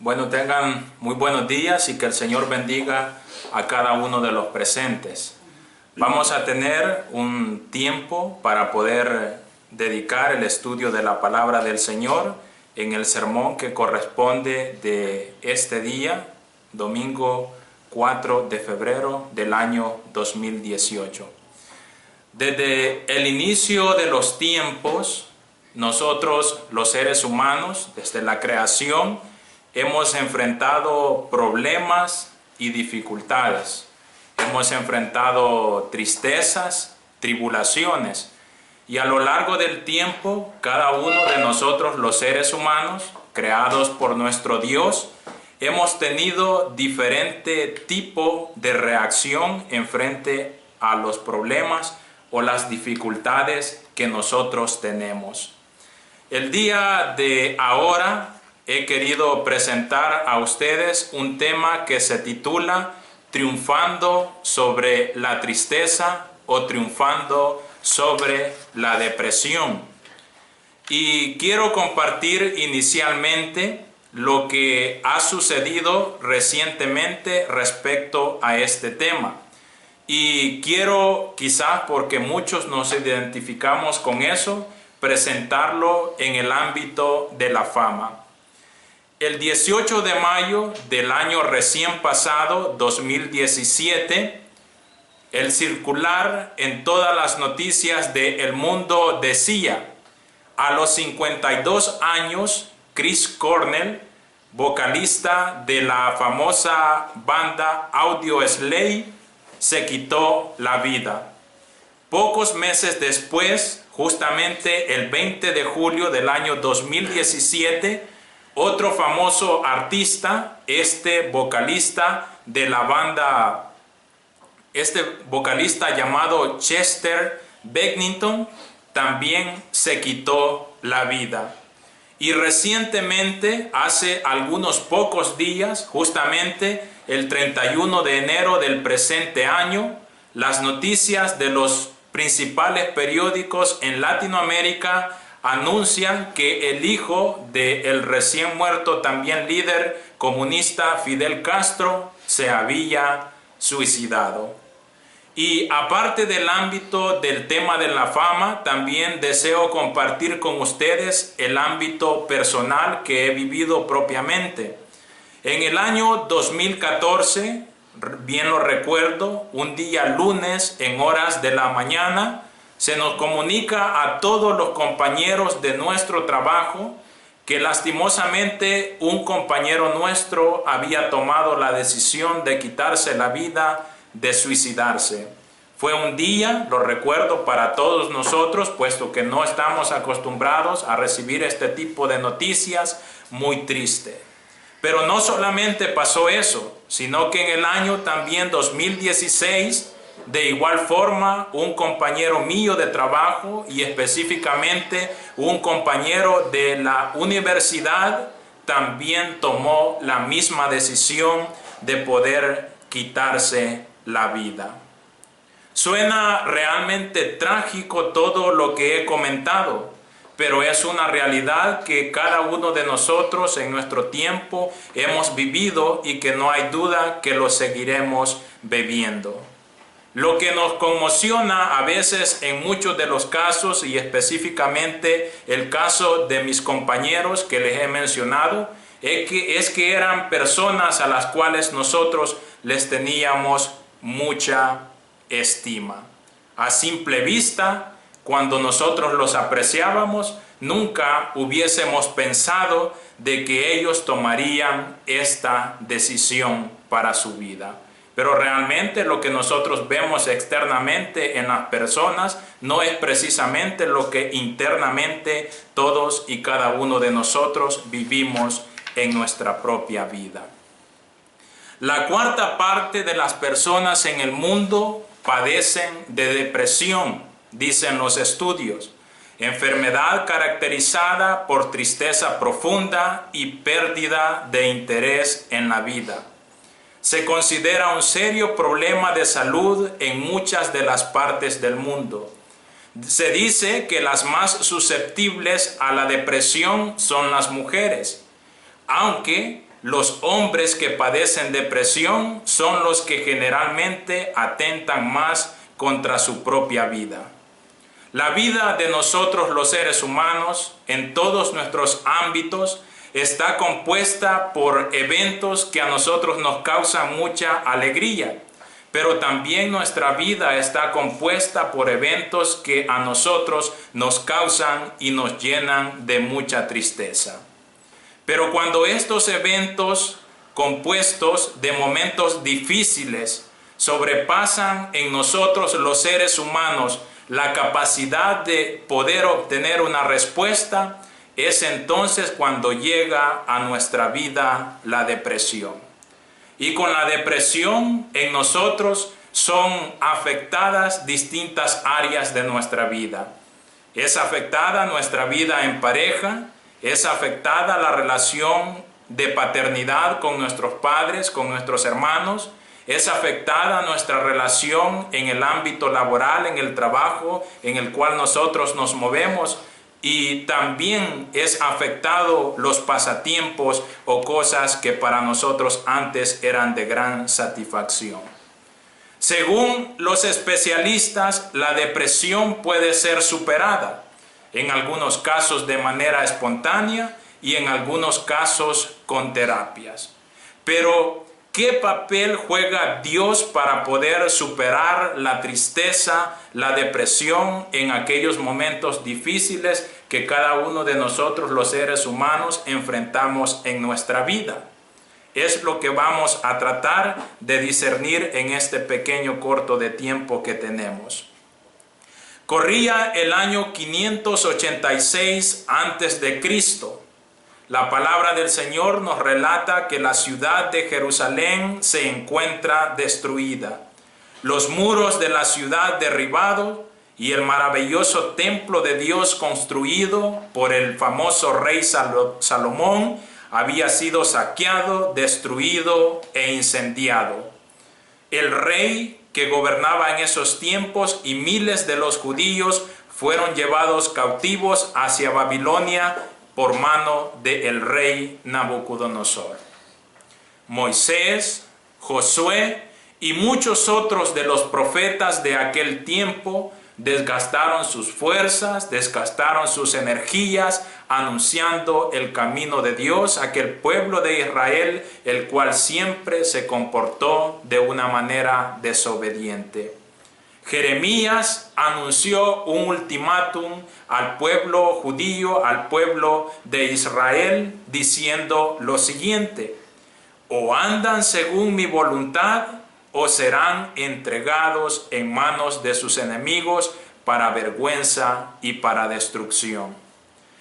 Bueno, tengan muy buenos días y que el Señor bendiga a cada uno de los presentes. Vamos a tener un tiempo para poder dedicar el estudio de la palabra del Señor en el sermón que corresponde de este día, domingo 4 de febrero del año 2018. Desde el inicio de los tiempos, nosotros los seres humanos, desde la creación, hemos enfrentado problemas y dificultades. Hemos enfrentado tristezas, tribulaciones. Y a lo largo del tiempo, cada uno de nosotros, los seres humanos, creados por nuestro Dios, hemos tenido diferente tipo de reacción en frente a los problemas o las dificultades que nosotros tenemos. El día de ahora he querido presentar a ustedes un tema que se titula Triunfando sobre la tristeza o triunfando sobre la depresión. Y quiero compartir inicialmente lo que ha sucedido recientemente respecto a este tema. Y quiero, quizás porque muchos nos identificamos con eso, presentarlo en el ámbito de la fama. El 18 de mayo del año recién pasado, 2017, el circular en todas las noticias del mundo decía: a los 52 años, Chris Cornell, vocalista de la famosa banda Audioslave, se quitó la vida. Pocos meses después, justamente el 20 de julio del año 2017, otro famoso artista, vocalista llamado Chester Bennington, también se quitó la vida. Y recientemente, hace algunos pocos días, justamente el 31 de enero del presente año, las noticias de los principales periódicos en Latinoamérica anuncian que el hijo del recién muerto también líder comunista Fidel Castro se había suicidado. Y aparte del ámbito del tema de la fama, también deseo compartir con ustedes el ámbito personal que he vivido propiamente. En el año 2014, bien lo recuerdo, un día lunes en horas de la mañana, se nos comunica a todos los compañeros de nuestro trabajo que lastimosamente un compañero nuestro había tomado la decisión de quitarse la vida, de suicidarse. Fue un día, lo recuerdo, para todos nosotros, puesto que no estamos acostumbrados a recibir este tipo de noticias, muy triste. Pero no solamente pasó eso, sino que en el año también 2016, de igual forma, un compañero mío de trabajo y específicamente un compañero de la universidad también tomó la misma decisión de poder quitarse la vida. Suena realmente trágico todo lo que he comentado, pero es una realidad que cada uno de nosotros en nuestro tiempo hemos vivido y que no hay duda que lo seguiremos viviendo. Lo que nos conmociona a veces en muchos de los casos, y específicamente el caso de mis compañeros que les he mencionado, es que eran personas a las cuales nosotros les teníamos mucha estima. A simple vista, cuando nosotros los apreciábamos, nunca hubiésemos pensado de que ellos tomarían esta decisión para su vida. Pero realmente lo que nosotros vemos externamente en las personas no es precisamente lo que internamente todos y cada uno de nosotros vivimos en nuestra propia vida. La cuarta parte de las personas en el mundo padecen de depresión, dicen los estudios, enfermedad caracterizada por tristeza profunda y pérdida de interés en la vida. Se considera un serio problema de salud en muchas de las partes del mundo. Se dice que las más susceptibles a la depresión son las mujeres, aunque los hombres que padecen depresión son los que generalmente atentan más contra su propia vida. La vida de nosotros los seres humanos, en todos nuestros ámbitos, está compuesta por eventos que a nosotros nos causan mucha alegría, pero también nuestra vida está compuesta por eventos que a nosotros nos causan y nos llenan de mucha tristeza. Pero cuando estos eventos compuestos de momentos difíciles sobrepasan en nosotros los seres humanos la capacidad de poder obtener una respuesta, es entonces cuando llega a nuestra vida la depresión. Y con la depresión en nosotros son afectadas distintas áreas de nuestra vida. Es afectada nuestra vida en pareja, es afectada la relación de paternidad con nuestros padres, con nuestros hermanos, es afectada nuestra relación en el ámbito laboral, en el trabajo en el cual nosotros nos movemos, y también es afectado los pasatiempos o cosas que para nosotros antes eran de gran satisfacción. Según los especialistas, la depresión puede ser superada, en algunos casos de manera espontánea y en algunos casos con terapias. Pero, ¿qué papel juega Dios para poder superar la tristeza, la depresión en aquellos momentos difíciles que cada uno de nosotros los seres humanos enfrentamos en nuestra vida? Es lo que vamos a tratar de discernir en este pequeño corto de tiempo que tenemos. Corría el año 586 a.C. La palabra del Señor nos relata que la ciudad de Jerusalén se encuentra destruida, los muros de la ciudad derribados y el maravilloso templo de Dios construido por el famoso rey Salomón había sido saqueado, destruido e incendiado. El rey que gobernaba en esos tiempos y miles de los judíos fueron llevados cautivos hacia Babilonia por mano del rey Nabucodonosor. Moisés, Josué y muchos otros de los profetas de aquel tiempo desgastaron sus fuerzas, desgastaron sus energías, anunciando el camino de Dios a aquel pueblo de Israel, el cual siempre se comportó de una manera desobediente. Jeremías anunció un ultimátum al pueblo judío, al pueblo de Israel, diciendo lo siguiente: o andan según mi voluntad, o serán entregados en manos de sus enemigos para vergüenza y para destrucción.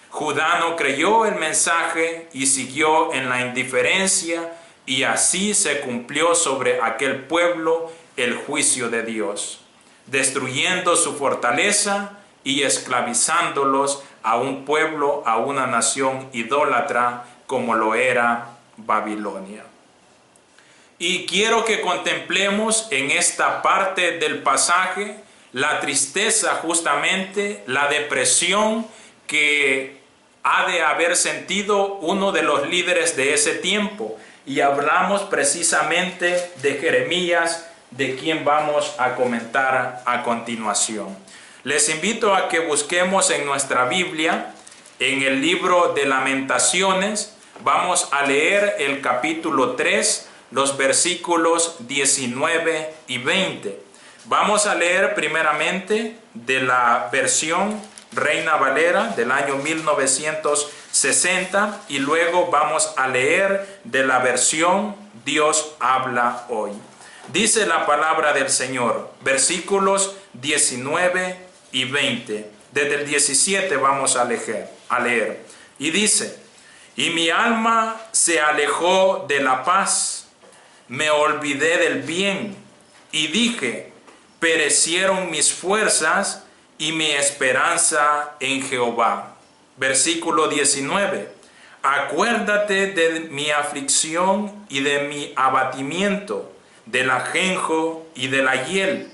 Judá no creyó el mensaje y siguió en la indiferencia, y así se cumplió sobre aquel pueblo el juicio de Dios, destruyendo su fortaleza y esclavizándolos a un pueblo, a una nación idólatra como lo era Babilonia. Y quiero que contemplemos en esta parte del pasaje la tristeza, justamente la depresión que ha de haber sentido uno de los líderes de ese tiempo. Y hablamos precisamente de Jeremías, de quien vamos a comentar a continuación. Les invito a que busquemos en nuestra Biblia, en el libro de Lamentaciones. Vamos a leer el capítulo 3, los versículos 19 y 20. Vamos a leer primeramente de la versión Reina Valera del año 1960 y luego vamos a leer de la versión Dios habla hoy. Dice la palabra del Señor, versículos 19 y 20. Desde el 17 vamos a leer. Y dice: y mi alma se alejó de la paz, me olvidé del bien, y dije: perecieron mis fuerzas y mi esperanza en Jehová. Versículo 19. Acuérdate de mi aflicción y de mi abatimiento, del ajenjo y de la hiel.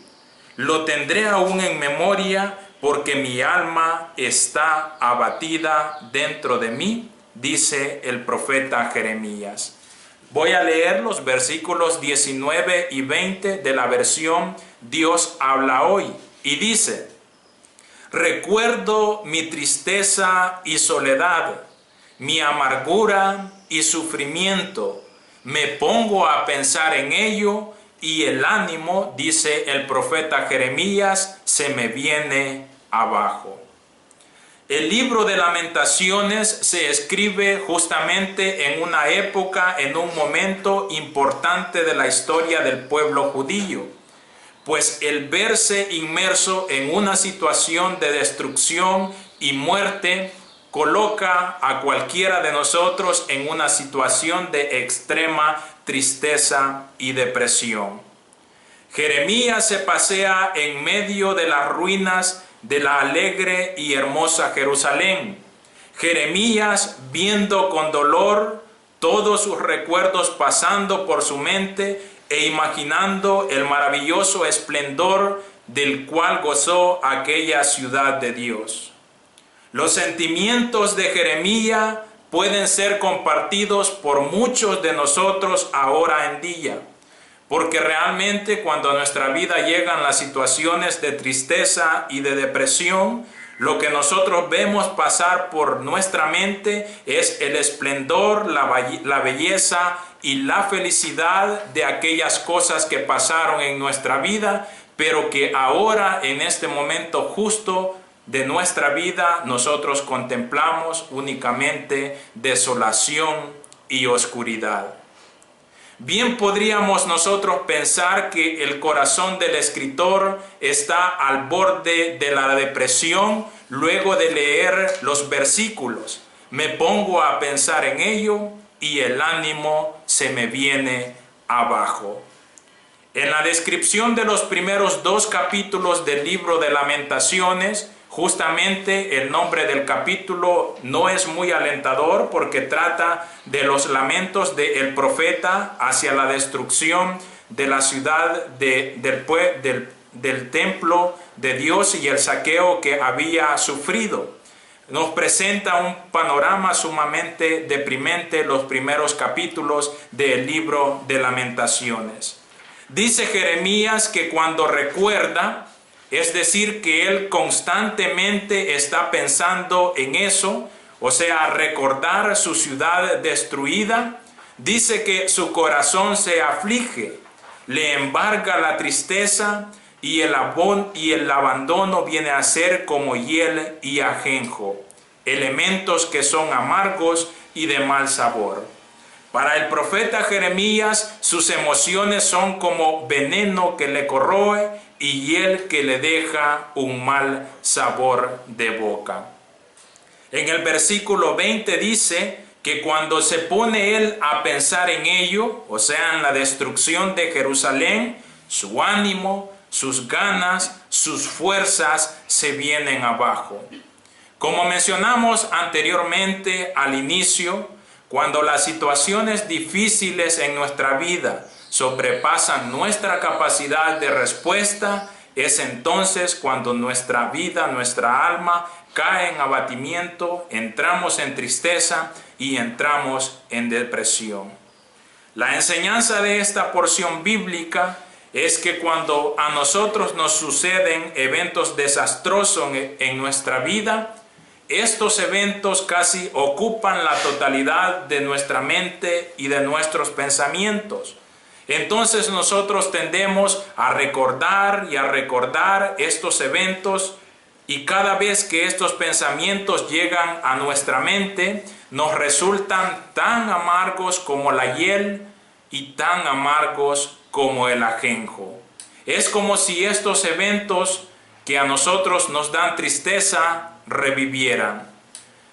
Lo tendré aún en memoria, porque mi alma está abatida dentro de mí, dice el profeta Jeremías. Voy a leer los versículos 19 y 20 de la versión Dios habla hoy. Y dice: recuerdo mi tristeza y soledad, mi amargura y sufrimiento. Me pongo a pensar en ello y el ánimo, dice el profeta Jeremías, se me viene abajo. El libro de Lamentaciones se escribe justamente en una época, en un momento importante de la historia del pueblo judío, pues el verse inmerso en una situación de destrucción y muerte coloca a cualquiera de nosotros en una situación de extrema tristeza y depresión. Jeremías se pasea en medio de las ruinas de la alegre y hermosa Jerusalén. Jeremías, viendo con dolor todos sus recuerdos pasando por su mente e imaginando el maravilloso esplendor del cual gozó aquella ciudad de Dios. Los sentimientos de Jeremías pueden ser compartidos por muchos de nosotros ahora en día, porque realmente cuando a nuestra vida llegan las situaciones de tristeza y de depresión, lo que nosotros vemos pasar por nuestra mente es el esplendor, la belleza y la felicidad de aquellas cosas que pasaron en nuestra vida, pero que ahora, en este momento justo de nuestra vida, nosotros contemplamos únicamente desolación y oscuridad. Bien podríamos nosotros pensar que el corazón del escritor está al borde de la depresión luego de leer los versículos. Me pongo a pensar en ello y el ánimo se me viene abajo. En la descripción de los primeros 2 capítulos del libro de Lamentaciones, justamente el nombre del capítulo no es muy alentador porque trata de los lamentos del profeta hacia la destrucción de la ciudad del templo de Dios y el saqueo que había sufrido. Nos presenta un panorama sumamente deprimente los primeros capítulos del libro de Lamentaciones. Dice Jeremías que cuando recuerda, es decir, que él constantemente está pensando en eso, o sea, recordar su ciudad destruida, dice que su corazón se aflige, le embarga la tristeza y el abandono viene a ser como hiel y ajenjo, elementos que son amargos y de mal sabor. Para el profeta Jeremías, sus emociones son como veneno que le corroe y hiel que le deja un mal sabor de boca. En el versículo 20 dice que cuando se pone él a pensar en ello, o sea, en la destrucción de Jerusalén, su ánimo, sus ganas, sus fuerzas se vienen abajo. Como mencionamos anteriormente al inicio, cuando las situaciones difíciles en nuestra vida sobrepasan nuestra capacidad de respuesta, es entonces cuando nuestra vida, nuestra alma cae en abatimiento, entramos en tristeza y entramos en depresión. La enseñanza de esta porción bíblica es que cuando a nosotros nos suceden eventos desastrosos en nuestra vida, estos eventos casi ocupan la totalidad de nuestra mente y de nuestros pensamientos. Entonces nosotros tendemos a recordar y a recordar estos eventos y cada vez que estos pensamientos llegan a nuestra mente, nos resultan tan amargos como la hiel y tan amargos como el ajenjo. Es como si estos eventos que a nosotros nos dan tristeza revivieran.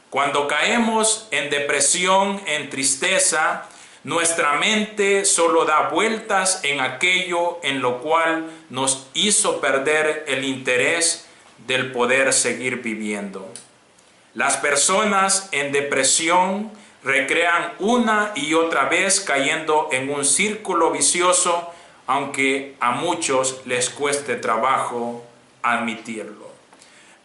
Cuando caemos en depresión, en tristeza, nuestra mente solo da vueltas en aquello en lo cual nos hizo perder el interés del poder seguir viviendo. Las personas en depresión recrean una y otra vez cayendo en un círculo vicioso, aunque a muchos les cueste trabajo admitirlo.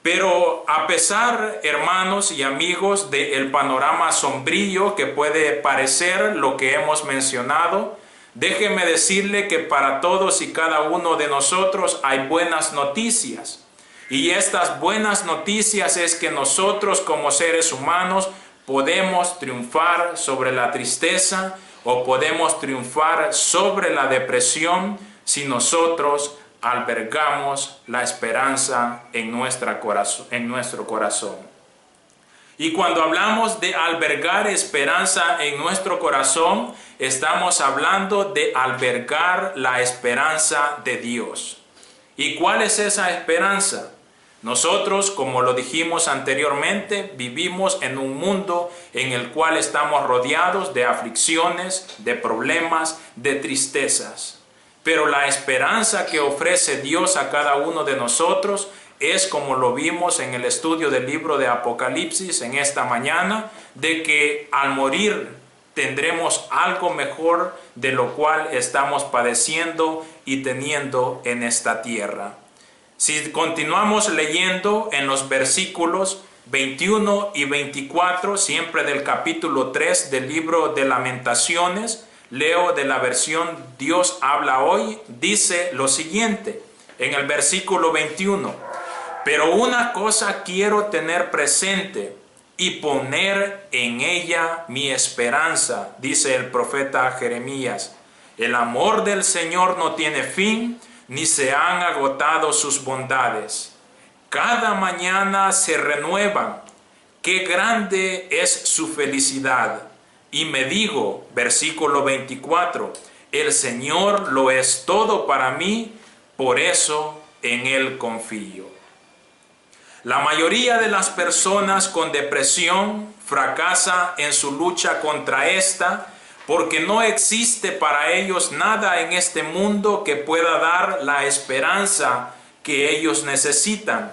Pero a pesar, hermanos y amigos, del panorama sombrío que puede parecer lo que hemos mencionado, déjeme decirle que para todos y cada uno de nosotros hay buenas noticias. Y estas buenas noticias es que nosotros como seres humanos podemos triunfar sobre la tristeza o podemos triunfar sobre la depresión si nosotros albergamos la esperanza en nuestro corazón. Y cuando hablamos de albergar esperanza en nuestro corazón, estamos hablando de albergar la esperanza de Dios. ¿Y cuál es esa esperanza? Nosotros, como lo dijimos anteriormente, vivimos en un mundo en el cual estamos rodeados de aflicciones, de problemas, de tristezas. Pero la esperanza que ofrece Dios a cada uno de nosotros es, como lo vimos en el estudio del libro de Apocalipsis en esta mañana, de que al morir tendremos algo mejor de lo cual estamos padeciendo y teniendo en esta tierra. Si continuamos leyendo en los versículos 21 y 24, siempre del capítulo 3 del libro de Lamentaciones, leo de la versión Dios habla hoy, dice lo siguiente, en el versículo 21, pero una cosa quiero tener presente y poner en ella mi esperanza, dice el profeta Jeremías, el amor del Señor no tiene fin, ni se han agotado sus bondades. Cada mañana se renuevan. Qué grande es su felicidad. Y me digo, versículo 24, el Señor lo es todo para mí, por eso en Él confío. La mayoría de las personas con depresión fracasa en su lucha contra esta, porque no existe para ellos nada en este mundo que pueda dar la esperanza que ellos necesitan.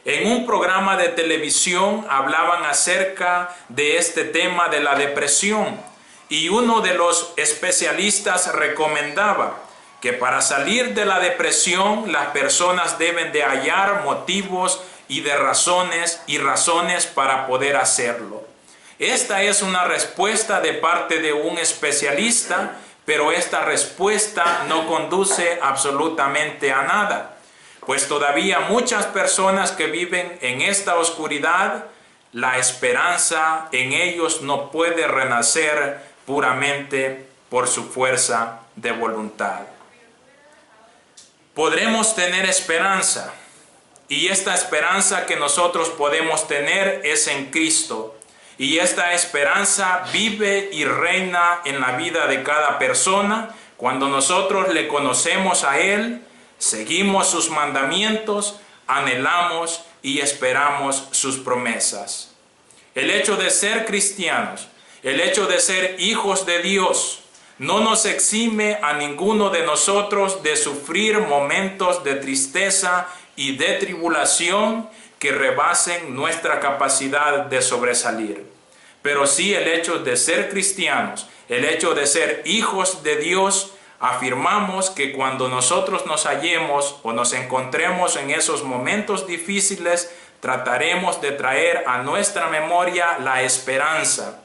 En un programa de televisión hablaban acerca de este tema de la depresión y uno de los especialistas recomendaba que para salir de la depresión las personas deben de hallar motivos y razones para poder hacerlo. Esta es una respuesta de parte de un especialista, pero esta respuesta no conduce absolutamente a nada, pues todavía muchas personas que viven en esta oscuridad, la esperanza en ellos no puede renacer puramente por su fuerza de voluntad. Podremos tener esperanza, y esta esperanza que nosotros podemos tener es en Cristo. Y esta esperanza vive y reina en la vida de cada persona cuando nosotros le conocemos a Él, seguimos sus mandamientos, anhelamos y esperamos sus promesas. El hecho de ser cristianos, el hecho de ser hijos de Dios, no nos exime a ninguno de nosotros de sufrir momentos de tristeza y de tribulación que rebasen nuestra capacidad de sobresalir. Pero sí el hecho de ser cristianos, el hecho de ser hijos de Dios, afirmamos que cuando nosotros nos hallemos o nos encontremos en esos momentos difíciles, trataremos de traer a nuestra memoria la esperanza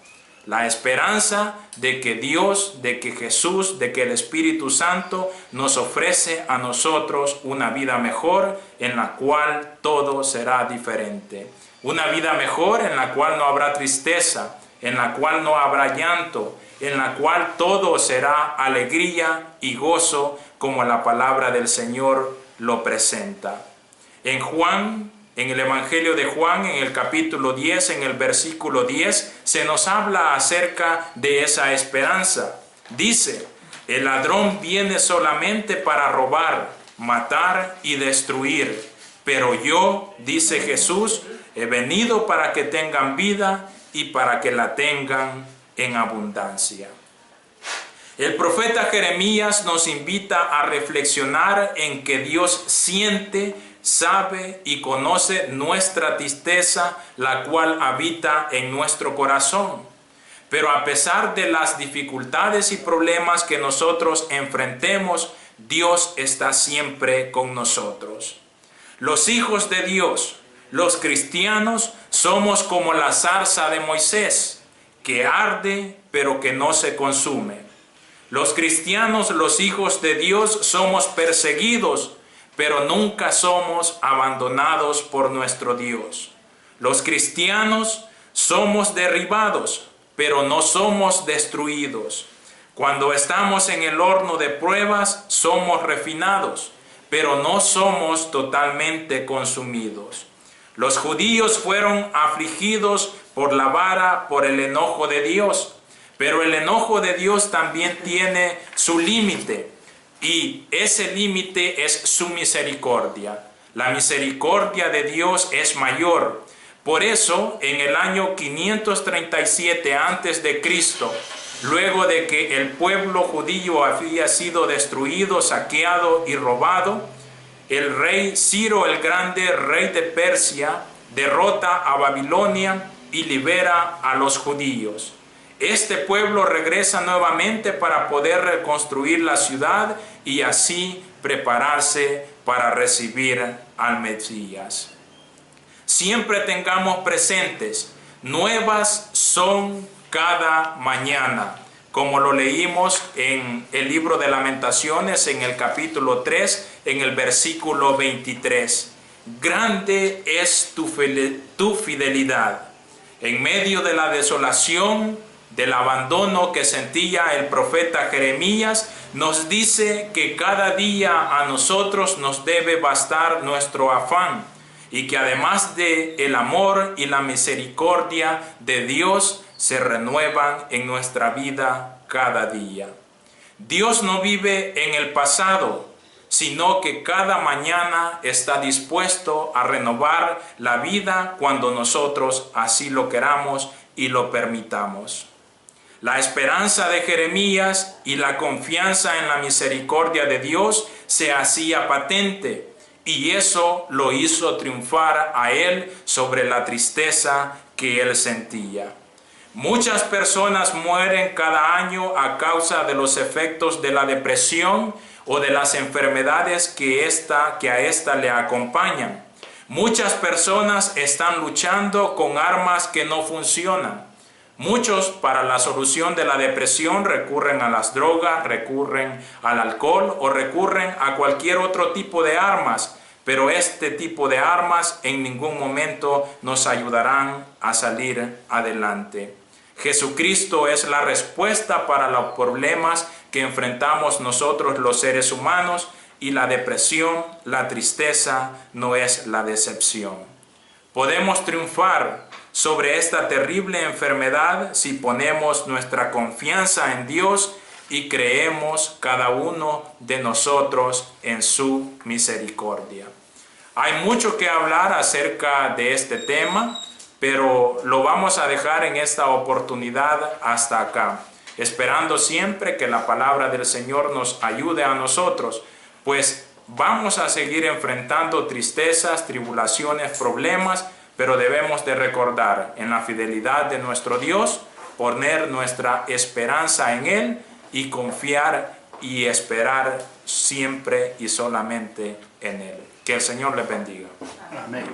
de que Dios, de que Jesús, de que el Espíritu Santo nos ofrece a nosotros una vida mejor en la cual todo será diferente. Una vida mejor en la cual no habrá tristeza, en la cual no habrá llanto, en la cual todo será alegría y gozo como la palabra del Señor lo presenta. En el Evangelio de Juan, en el capítulo 10, en el versículo 10, se nos habla acerca de esa esperanza. Dice, el ladrón viene solamente para robar, matar y destruir. Pero yo, dice Jesús, he venido para que tengan vida y para que la tengan en abundancia. El profeta Jeremías nos invita a reflexionar en que Dios siente, sabe y conoce nuestra tristeza, la cual habita en nuestro corazón. Pero a pesar de las dificultades y problemas que nosotros enfrentemos, Dios está siempre con nosotros. Los hijos de Dios, Los cristianos somos como la zarza de Moisés, que arde pero que no se consume. Los cristianos, los hijos de Dios, somos perseguidos, pero nunca somos abandonados por nuestro Dios. Los cristianos somos derribados, pero no somos destruidos. Cuando estamos en el horno de pruebas, somos refinados, pero no somos totalmente consumidos. Los judíos fueron afligidos por la vara, por el enojo de Dios, pero el enojo de Dios también tiene su límite, y ese límite es su misericordia. La misericordia de Dios es mayor. Por eso, en el año 537 a.C., luego de que el pueblo judío había sido destruido, saqueado y robado, el rey Ciro el Grande, rey de Persia, derrota a Babilonia y libera a los judíos. Este pueblo regresa nuevamente para poder reconstruir la ciudad y así prepararse para recibir al Mesías. Siempre tengamos presentes, nuevas son cada mañana, como lo leímos en el libro de Lamentaciones, en el capítulo 3, en el versículo 23. Grande es tu fidelidad. En medio de la desolación, del abandono que sentía el profeta Jeremías, nos dice que cada día a nosotros nos debe bastar nuestro afán, y que además de el amor y la misericordia de Dios se renuevan en nuestra vida cada día. Dios no vive en el pasado, sino que cada mañana está dispuesto a renovar la vida cuando nosotros así lo queramos y lo permitamos. La esperanza de Jeremías y la confianza en la misericordia de Dios se hacía patente, y eso lo hizo triunfar a él sobre la tristeza que él sentía. Muchas personas mueren cada año a causa de los efectos de la depresión o de las enfermedades que a esta le acompañan. Muchas personas están luchando con armas que no funcionan. Muchos, para la solución de la depresión, recurren a las drogas, recurren al alcohol o recurren a cualquier otro tipo de armas, pero este tipo de armas en ningún momento nos ayudarán a salir adelante. Jesucristo es la respuesta para los problemas que enfrentamos nosotros los seres humanos, y la depresión, la tristeza no es la decepción. Podemos triunfar sobre esta terrible enfermedad si ponemos nuestra confianza en Dios y creemos cada uno de nosotros en su misericordia. Hay mucho que hablar acerca de este tema, pero lo vamos a dejar en esta oportunidad hasta acá, esperando siempre que la palabra del Señor nos ayude a nosotros, pues vamos a seguir enfrentando tristezas, tribulaciones, problemas, pero debemos de recordar en la fidelidad de nuestro Dios, poner nuestra esperanza en Él y confiar y esperar siempre y solamente en Él. Que el Señor le bendiga. Amén.